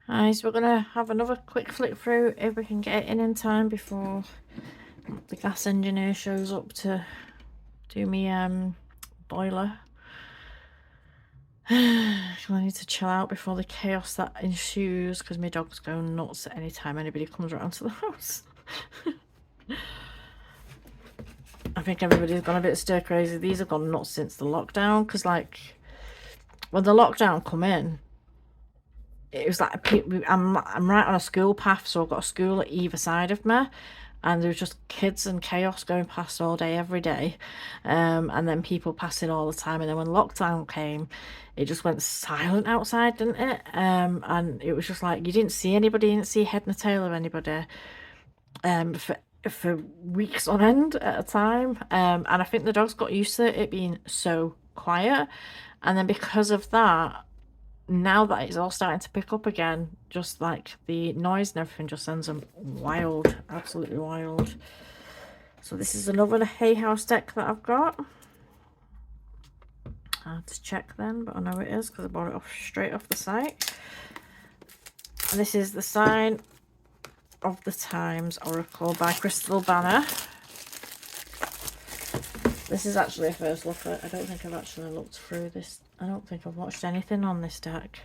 So we're going to have another quick flick through if we can get it in time before the gas engineer shows up to do me boiler. I need to chill out before the chaos that ensues, because my dog's going nuts at any time anybody comes around to the house. I think everybody's gone a bit stir crazy. These have gone nuts since the lockdown, because like when the lockdown come in, it was like I'm right on a school path, so I've got a school at either side of me, and there was just kids and chaos going past all day every day, and then people passing all the time. And then when lockdown came, it just went silent outside, didn't it? And it was just like you didn't see anybody, you didn't see head and tail of anybody for weeks on end at a time. And I think the dogs got used to it being so quiet, and then because of that, now that it's all starting to pick up again, just like the noise and everything just sends them wild, absolutely wild. So this is another hay house deck that I've got. I had to check then, but I know it is because I bought it straight off the site. And this is the Sign of the Times Oracle by Krystal Banner. This is actually a first look at. I don't think I've actually looked through this. I don't think I've watched anything on this deck.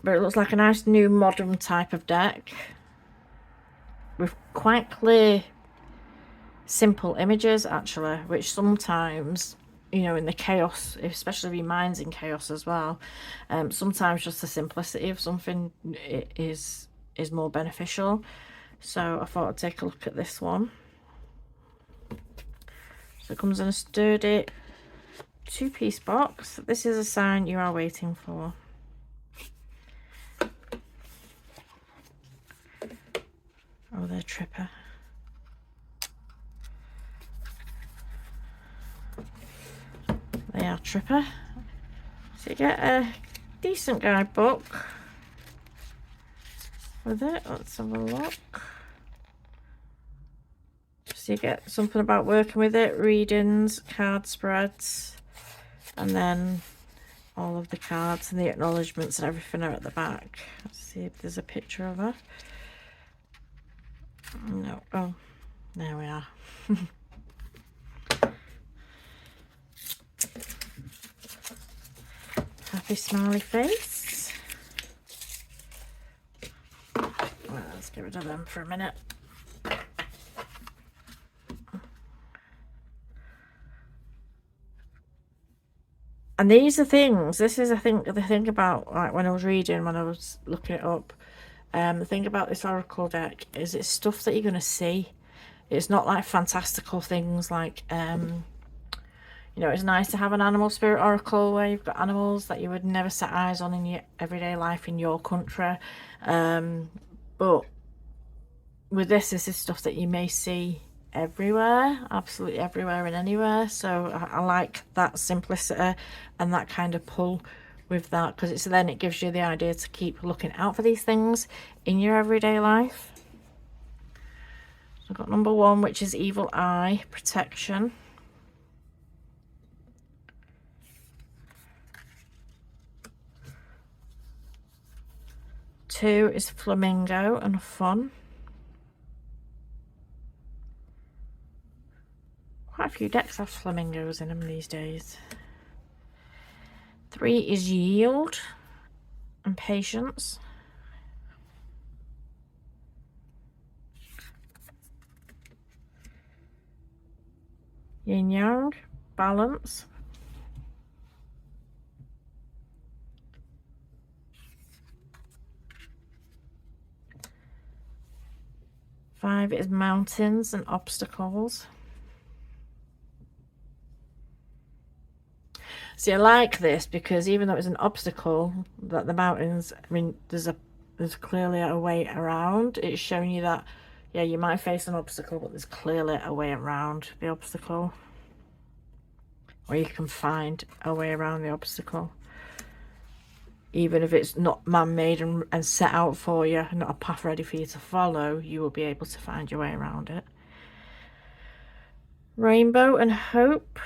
But it looks like a nice new modern type of deck with quite clear, simple images actually, which sometimes, you know, in the chaos, especially with minds in chaos as well, sometimes just the simplicity of something is more beneficial. So I thought I'd take a look at this one. So it comes in a sturdy 2-piece box. This is a sign you are waiting for. Oh, they're tripper. They are tripper. So you get a decent guidebook with it. Let's have a look. So you get something about working with it, readings, card spreads, and then all of the cards and the acknowledgements and everything are at the back. Let's see if there's a picture of her. No. Oh, there we are. Happy smiley face. Well, let's get rid of them for a minute. And these are things, this is, I think, the thing about, like, when I was reading, when I was looking it up, the thing about this oracle deck is it's stuff that you're going to see. It's not like fantastical things like, you know, it's nice to have an animal spirit oracle where you've got animals that you would never set eyes on in your everyday life in your country. But with this is stuff that you may see everywhere, absolutely everywhere and anywhere. So I like that simplicity and that kind of pull with that, because it's then it gives you the idea to keep looking out for these things in your everyday life. So I've got number 1, which is Evil Eye Protection. Two is Flamingo and Fun. Quite a few decks have flamingos in them these days. 3 is Yield and Patience. Yin Yang, Balance. 5 is Mountains and Obstacles. See, I like this because even though it's an obstacle, that the mountains, I mean, there's clearly a way around. It's showing you that, yeah, you might face an obstacle, but there's clearly a way around the obstacle. Or you can find a way around the obstacle. Even if it's not man-made and set out for you, not a path ready for you to follow, you will be able to find your way around it. Rainbow and Hope.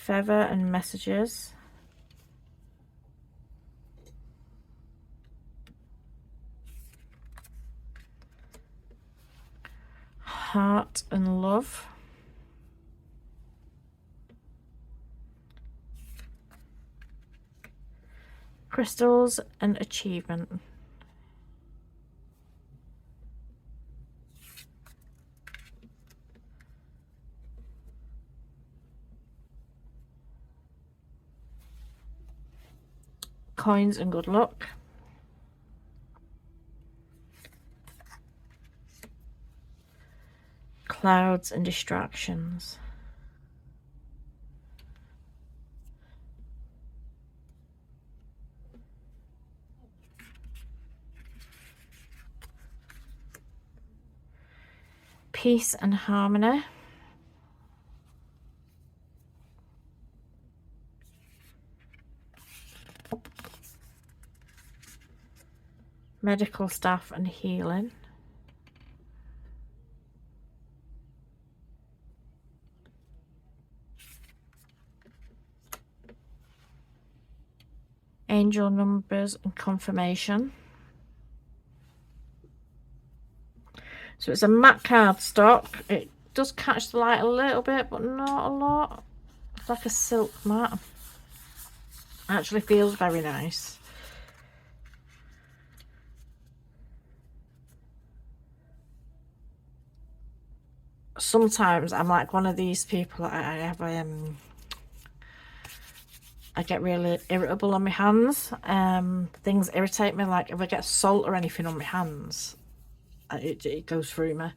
Feather and messages. Heart and love. Crystals and achievement. Coins and good luck. Clouds and distractions. Peace and harmony. Medical staff and healing. Angel numbers and confirmation. So it's a matte cardstock. It does catch the light a little bit, but not a lot. It's like a silk mat. Actually feels very nice. Sometimes I'm like one of these people. I get really irritable on my hands. Things irritate me. Like if I get salt or anything on my hands, it goes through me.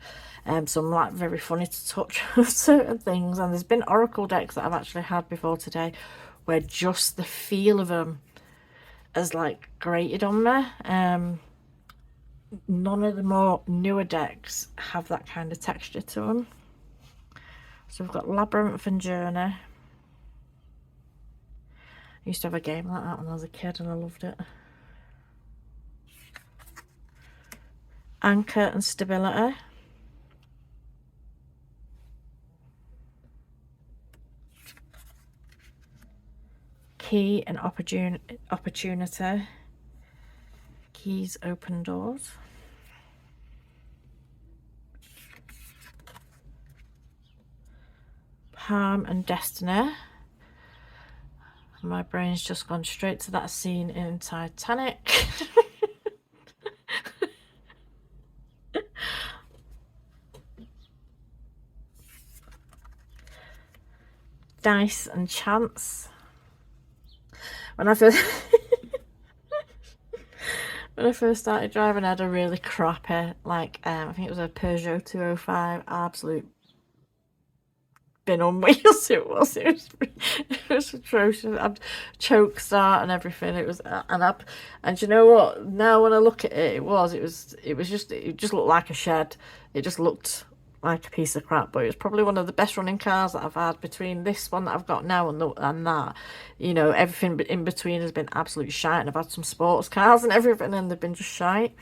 So I'm like very funny to touch certain things. And there's been oracle decks that I've actually had before today, where just the feel of them has like grated on me. None of the more newer decks have that kind of texture to them. So we've got Labyrinth and Journey. I used to have a game like that when I was a kid and I loved it. Anchor and stability. Key and opportunity. Keys open doors. Harm and destiny. My brain's just gone straight to that scene in Titanic. Dice and chance. When I first when I first started driving, I had a really crappy, like I think it was a Peugeot 205, absolute bin on wheels. It was atrocious. I'd choke start and everything. It was and you know what? Now when I look at it, it just looked like a shed. It just looked like a piece of crap, but it was probably one of the best running cars that I've had. Between this one that I've got now and that, you know, everything in between has been absolute shite. And I've had some sports cars and everything, and they've been just shite.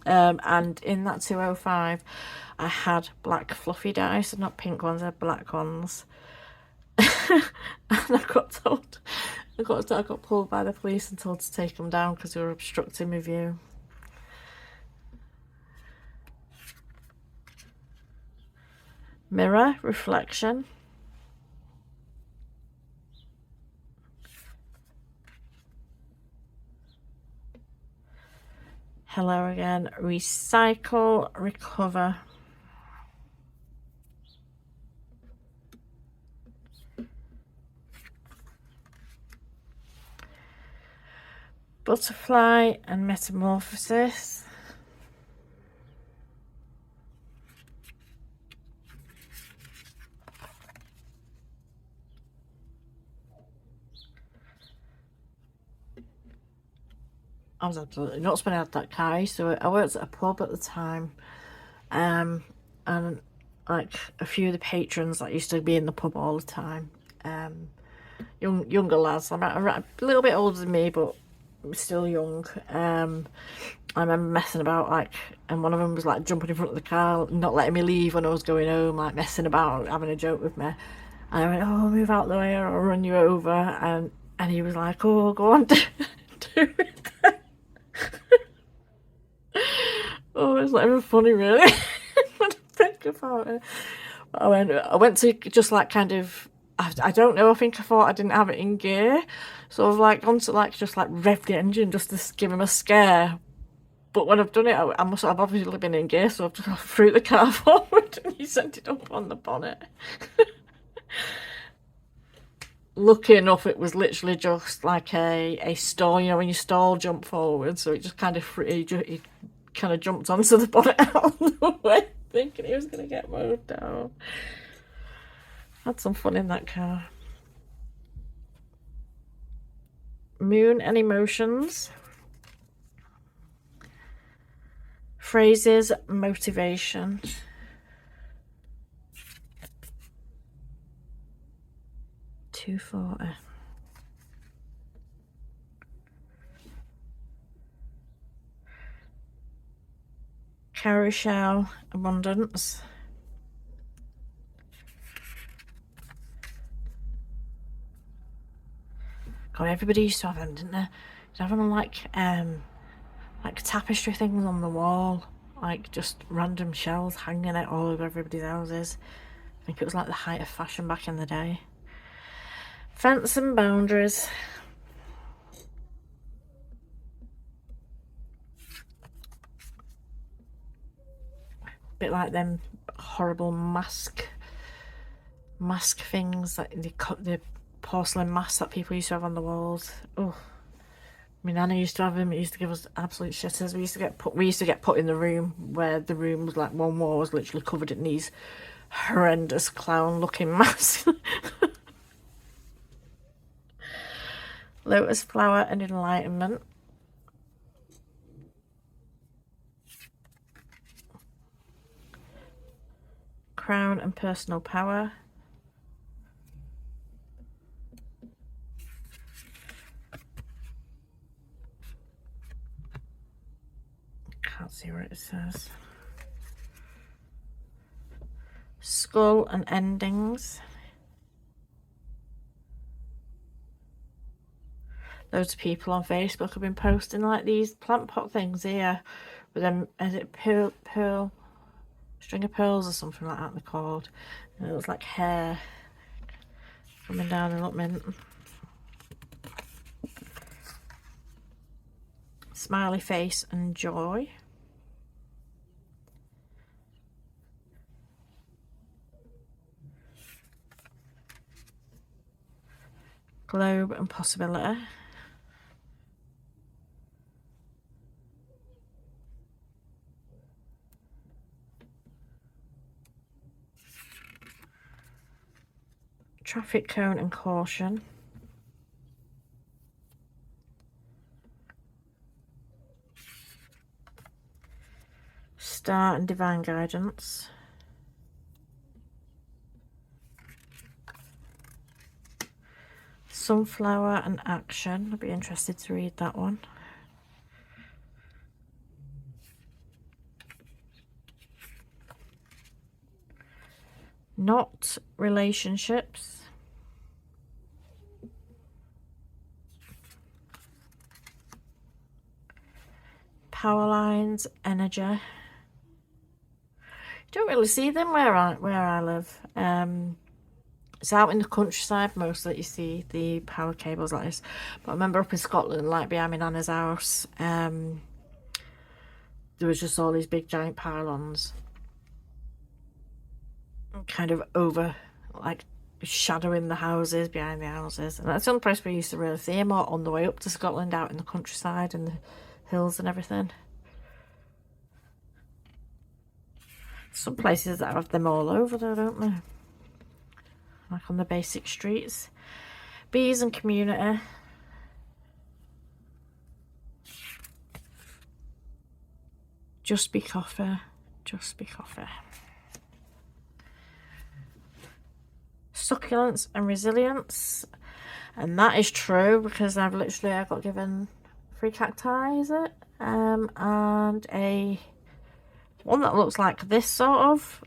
And in that 205, I had black fluffy dice, not pink ones, I had black ones. And I got pulled by the police and told to take them down because they were obstructing my view. Mirror, reflection. Hello again. Recycle, recover. Butterfly and metamorphosis. I was absolutely nuts when I had that car. So I worked at a pub at the time, and like a few of the patrons that used to be in the pub all the time, younger lads. I'm a little bit older than me, but still young. I remember messing about, like, and one of them was like jumping in front of the car, not letting me leave when I was going home, like messing about, having a joke with me. And I went, oh, move out the way or I'll run you over. And he was like, oh, go on, do it. Oh, it's not even funny, really, when I think about it. I went to just like kind of, I don't know, I think I thought I didn't have it in gear. So I've like gone to like just like rev the engine just to give him a scare. But when I've done it, I must have obviously been in gear, so I've just threw the car forward and he sent it up on the bonnet. Lucky enough, it was literally just like a stall, you know, when you stall jump forward. So it just kind of he kind of jumped onto the bonnet out of the way, thinking he was going to get mowed down. Had some fun in that car. Moon and emotions. Phrases, motivation. $240. Carousel, abundance. God, everybody used to have them, didn't they? You'd have them like tapestry things on the wall, like just random shells hanging out all over everybody's houses. I think it was like the height of fashion back in the day. Fence and boundaries. Bit like them horrible mask things, like the porcelain masks that people used to have on the walls. Oh, my nana used to have them. It used to give us absolute shitters. We used to get put in the room where the room was like one wall was literally covered in these horrendous clown looking masks. Lotus flower and enlightenment. Crown and personal power. Can't see what it says. Skull and endings. Loads of people on Facebook have been posting like these plant pot things here with them, is it pearl string of pearls or something like that they're called, and it looks like hair coming down and up mint. Smiley face and joy. Globe and possibility. Traffic cone and caution. Star and divine guidance. Sunflower and action. I'd be interested to read that one. Not relationships. Power lines, energy. You don't really see them where I live. It's out in the countryside most that you see the power cables like this. But I remember up in Scotland, like behind my nana's house, there was just all these big giant pylons kind of over, like shadowing the houses, behind the houses. And that's the only place we used to really see them, or on the way up to Scotland, out in the countryside and the hills and everything. Some places that have them all over though, don't they? Like on the basic streets. Bees and community. Just be coffee. Just be coffee. Succulence and resilience. And that is true because I got given 3 cacti, is it? And a one that looks like this sort of.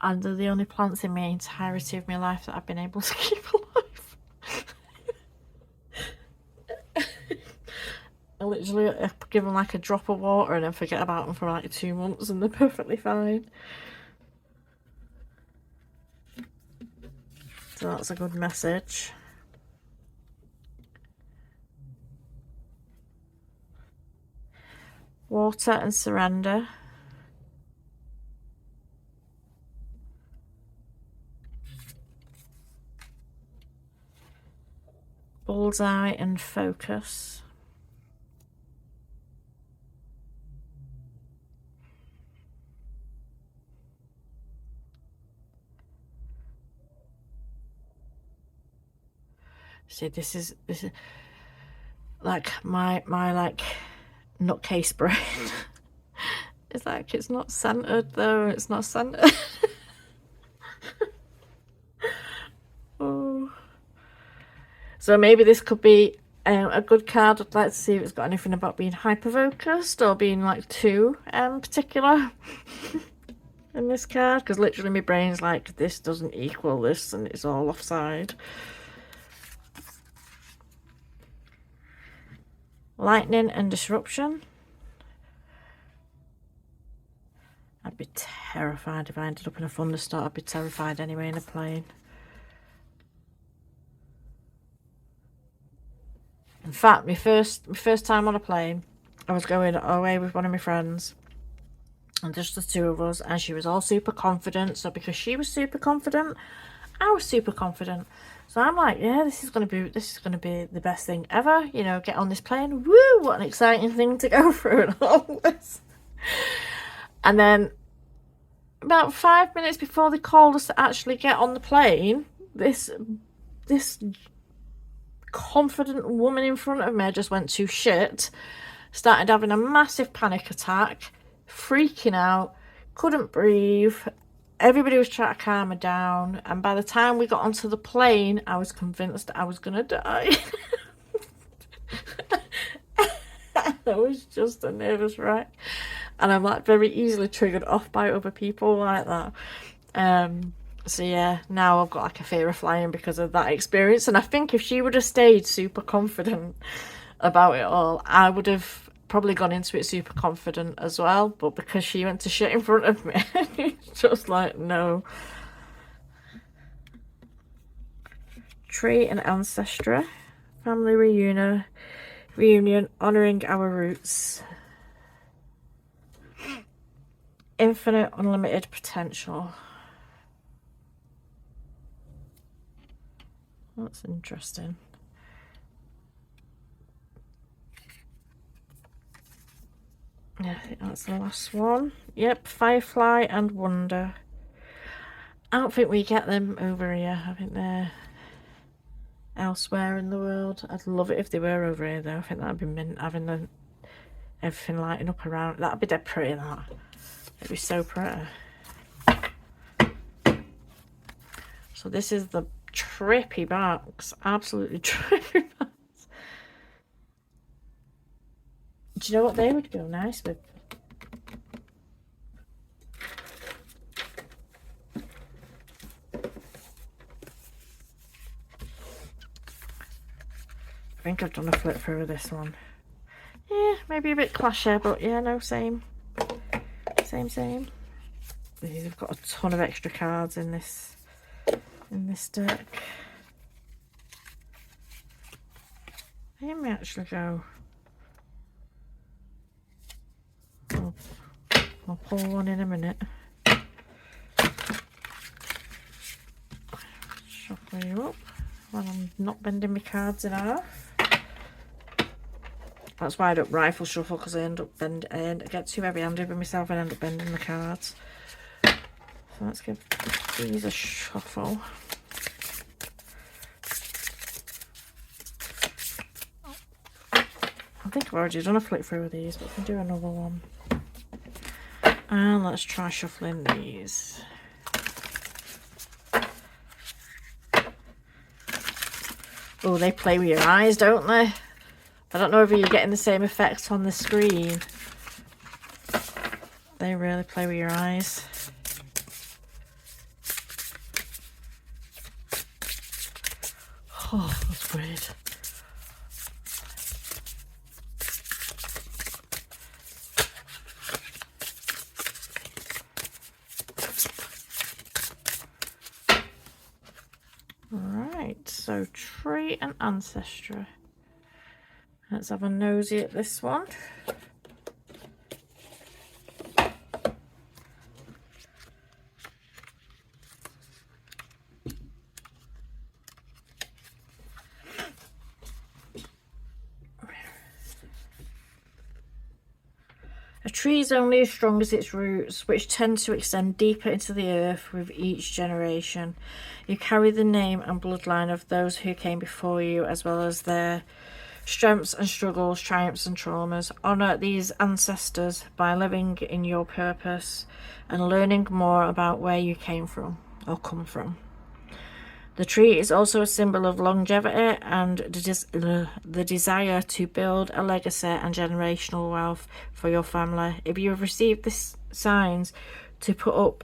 And they're the only plants in my entirety of my life that I've been able to keep alive. I literally give them like a drop of water and then forget about them for like 2 months and they're perfectly fine. So that's a good message. Water and surrender. Bullseye and focus. See, this is like my like nutcase brain. It's like, it's not centered though. It's not centered. Oh. So maybe this could be a good card. I'd like to see if it's got anything about being hyper-focused or being like too particular in this card, because literally my brain's like, this doesn't equal this and it's all offside. Lightning and disruption. I'd be terrified if I ended up in a thunderstorm. I'd be terrified anyway in a plane. In fact, my first time on a plane, I was going away with one of my friends, and just the two of us, and she was all super confident. So because she was super confident, I was super confident. So I'm like, yeah, this is gonna be the best thing ever. You know, get on this plane. Woo! What an exciting thing to go through and all this. And then about 5 minutes before they called us to actually get on the plane, this confident woman in front of me just went to shit, started having a massive panic attack, freaking out, couldn't breathe. Everybody was trying to calm her down, and by the time we got onto the plane, I was convinced I was gonna die. I was just a nervous wreck, and I'm like very easily triggered off by other people like that. So yeah, now I've got like a fear of flying because of that experience. And I think if she would have stayed super confident about it all, I would have probably gone into it super confident as well. But because she went to shit in front of me, it's just like, no. Tree and ancestry. Family reunion, honouring our roots. Infinite, unlimited potential. That's interesting. Yeah, I think that's the last one. Yep, Firefly and Wonder. I don't think we get them over here. I think they're elsewhere in the world. I'd love it if they were over here though. I think that'd be mint, having everything lighting up around. That'd be dead pretty, that. It'd be so pretty. So this is the trippy box. Absolutely trippy box. Do you know what they would go nice with? I think I've done a flip through of this one. Yeah, maybe a bit clasher, but yeah, no, same. Same. These have got a ton of extra cards in this deck. I may actually go. I'll pull one in a minute. Shuffle you up while I'm not bending my cards in half. That's why I don't rifle shuffle, because I end up I get too heavy-handed with myself and end up bending the cards. So let's give these a shuffle. I think I've already done a flip through of these, but we can do another one. And let's try shuffling these. Oh, they play with your eyes, don't they? I don't know if you're getting the same effect on the screen. They really play with your eyes. Oh, that's weird. Right, so tree and ancestry. Let's have a nosy at this one. A tree is only as strong as its roots, which tend to extend deeper into the earth with each generation. You carry the name and bloodline of those who came before you, as well as their strengths and struggles, triumphs and traumas. Honour these ancestors by living in your purpose and learning more about where you came from or come from. The tree is also a symbol of longevity and the desire to build a legacy and generational wealth for your family. If you have received these signs to put up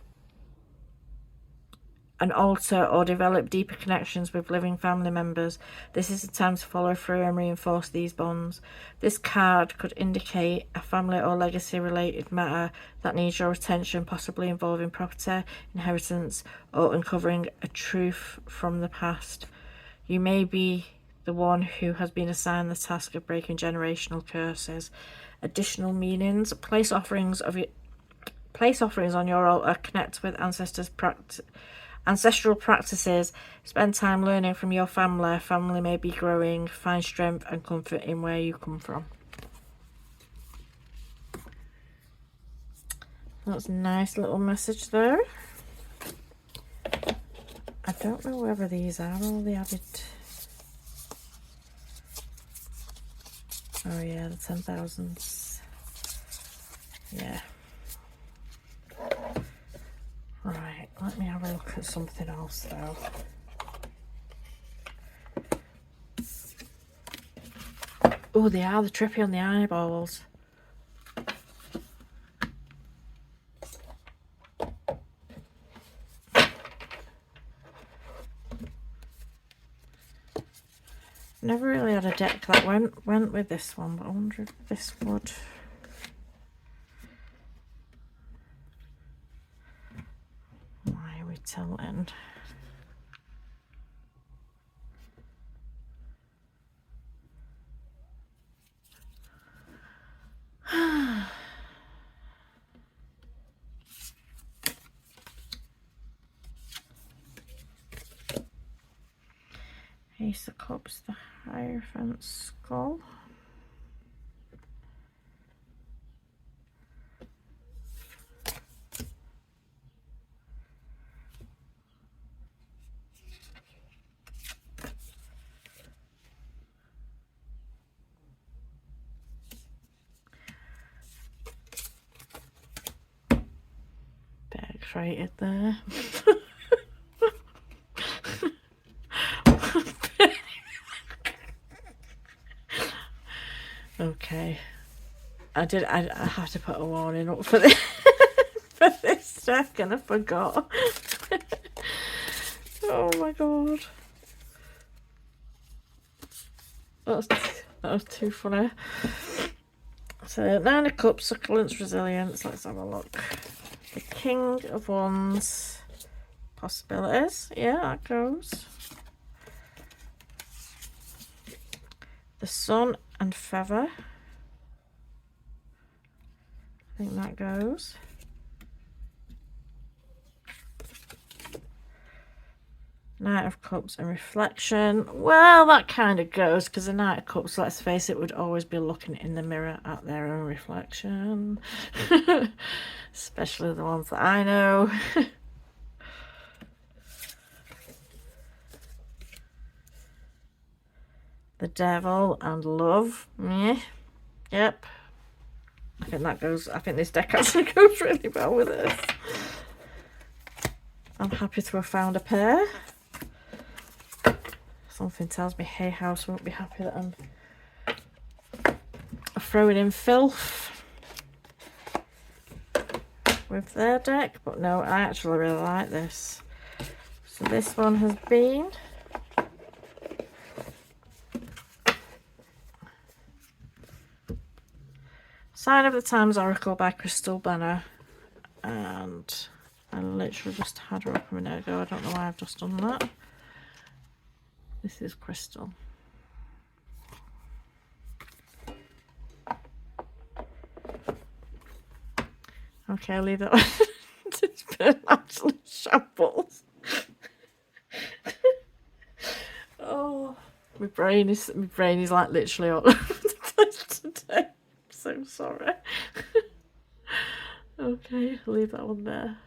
an altar or develop deeper connections with living family members, this is the time to follow through and reinforce these bonds. This card could indicate a family or legacy related matter that needs your attention, possibly involving property, inheritance, or uncovering a truth from the past. You may be the one who has been assigned the task of breaking generational curses. Additional meanings: place offerings on your altar, connect with ancestral practices, spend time learning from your family. Family may be growing. Find strength and comfort in where you come from. That's a nice little message there. I don't know whether these are all the added. Oh yeah, the 10,000s. Yeah. Right, let me have a look at something else though. Oh, they are the trippy on the eyeballs. Never really had a deck that went with this one, but I wonder if this would. Why are we tilting? Ace of Cups, the Hierophant Skull. Bit excited there. Okay, I had to put a warning up for this for this deck, and I forgot. Oh my god, that was too funny. So 9 of Cups, Succulence, Resilience. Let's have a look. The King of Wands, Possibilities. Yeah, that goes. The Sun and Feather. I think that goes. Knight of Cups and Reflection. Well, that kind of goes, because the Knight of Cups, let's face it, would always be looking in the mirror at their own reflection. Especially the ones that I know. The Devil and Love. Yeah. Yep. I think that goes. I think this deck actually goes really well with this. I'm happy to have found a pair. Something tells me Hay House won't be happy that I'm throwing in filth with their deck, but no, I actually really like this. So this one has been Sign of the Times Oracle by Krystal Banner. And I literally just had her up a minute ago. I don't know why I've just done that. This is Krystal. Okay, I'll leave that one. It's been an absolute shambles. Oh, my brain is like literally all over the place today. I'm so sorry. Okay, I'll leave that one there.